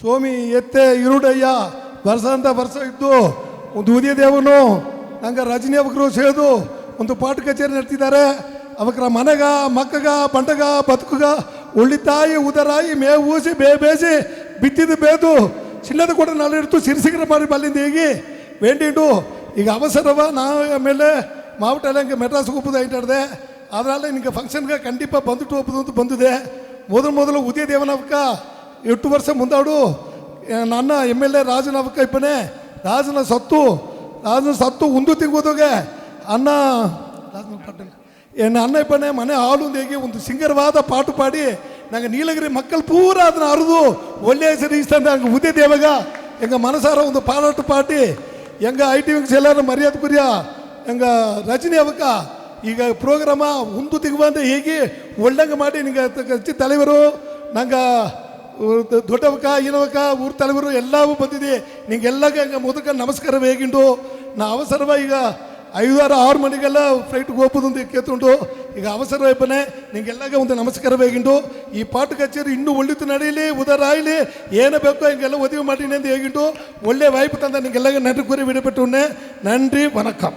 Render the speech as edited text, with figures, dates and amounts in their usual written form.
ಸ್ವಾಮಿ ಎತ್ತೆ ಇರುಡಯ್ಯ ವರ್ಷ ಅಂತ ವರ್ಷ ಇದ್ದು ಒಂದು ಉದಯ ದೇವನು ನಂಗೆ ರಜನಿ ಅವಕರು ಸೇದು ಒಂದು ಪಾಠ ಕಚೇರಿ ನಡೆತಿದ್ದಾರೆ. ಅವಕ್ರ ಮನೆಗ ಮಕ್ಕಗ ಬಂಟಗ ಬದುಕುಗ ಉಳ್ಳಿತಾಯಿ ಉದರಾಯಿ ಮೇವು ಊಸಿ ಬೇಸಿ ಬಿತ್ತಿದ್ದು ಬೇದು ಚಿನ್ನದ ಕೂಡ ನಾಳಿಡ್ತು ಸಿರಿಸಿಗರ ಮಾಡಿ ಬಲ್ಲಿಂದ ಹೇಗೆ ವೇಂಡಿಂಡು ಈಗ ಅವಸರವ ನಾವು ಆಮೇಲೆ ಮಾವುಟೆಲ್ಲ ಹಿಂಗೆ ಮೆಡ್ರಾಸ್ಗೆ ಒಪ್ಪುದು ಐಟಾಡಿದೆ. ಅದರಲ್ಲಿ ನಿಮಗೆ ಫಂಕ್ಷನ್ಗೆ ಖಂಡಿತ ಬಂದುಟ್ಟು ಒಪ್ಪುದು ಅಂತ ಬಂದಿದೆ. ಮೊದಲು ಉದಯ ದೇವನವಕ್ಕ 8 ವರ್ಷ ಮುಂದಾಡು ನನ್ನ MLA ರಾಜನವಕ್ಕ ಇಪ್ಪನೆ ರಾಜನ ಸತ್ತು ಒಂದು ತಿಂಗೋದೋಗೆ ಅನ್ನ ಅನ್ನ ಇಪ್ಪನೆ ಮನೆ ಹಾಲು ಹೇಗೆ ಒಂದು ಸಿಂಗರವಾದ ಪಾಟು ಪಾಡಿ ನಂಗೆ ನೀಲಗಿರಿ ಮಕ್ಕಳು ಪೂರ ಅದನ್ನ ಅರಿದು ಒಳ್ಳೆಯ ಹೆಸರು ಇಷ್ಟ ಉದಯ ದೇವಾಗ ಎಂಗ ಮನಸಾರ ಒಂದು ಪಾರಾಟು ಪಾಟಿ ಎಂಗ IT ವಿಂಗ್ಸ್ ಎಲ್ಲರೂ ಮರ್ಯಾದೆ ಕುರಿಯ ಎಂಗ ರಜನಿ ಅವಕ್ಕ ಈಗ ಪ್ರೋಗ್ರಾಮ ಒಂದು ತಿಂಗುವಂತ ಹೇಗೆ ಒಳ್ಳಂಗೆ ಮಾಡಿ ನಿಂಗೆ ಹಚ್ಚಿ ತಲೆವರು ನಂಗೆ ದೊಡ್ಡವಕ್ಕ ಏನವಕ್ಕ ಊರು ತಲೆವರು ಎಲ್ಲವೂ ಬಂದಿದೆ. ನಿಂಗೆಲ್ಲಾಗ ಹಂಗೆ ಮೊದಕ ನಮಸ್ಕಾರ ಹೇಗಿಂಡು ನಾ ಅವಸರವ ಈಗ 5-6 ಮನೆಗೆಲ್ಲ ಫ್ಲೈಟ್ಗೆ ಹೋಗ್ಬೋದು ಅಂತ ಕೇಳ್ತುಂಟು. ಈಗ ಅವಸರ ಇಪ್ಪನೆ ನಿಂಗೆಲ್ಲಾಗ ಒಂದು ನಮಸ್ಕಾರ ಬೇಗಿಂಡು. ಈ ಪಾಠ ಕಚೇರಿ ಇನ್ನೂ ಒಳ್ಳಿತು ನಡೀಲಿ ಉದಾರಾಯ್ಲಿ ಏನು ಬೇಕೋ ಹಿಂಗೆಲ್ಲ ಒದವಿ ಮಾಡೀನಿ ಅಂತ ಹೇಗಿಂಡು ಒಳ್ಳೆ ವಾಯ್ಪು ತಂದ ನಿಂಗೆಲ್ಲಾಗ ನಡ್ರಿ ಕೂರಿ ಬಿಡಪಟ್ಟುನ್ನೆ. ನನ್ರಿ ವಣಕಂ.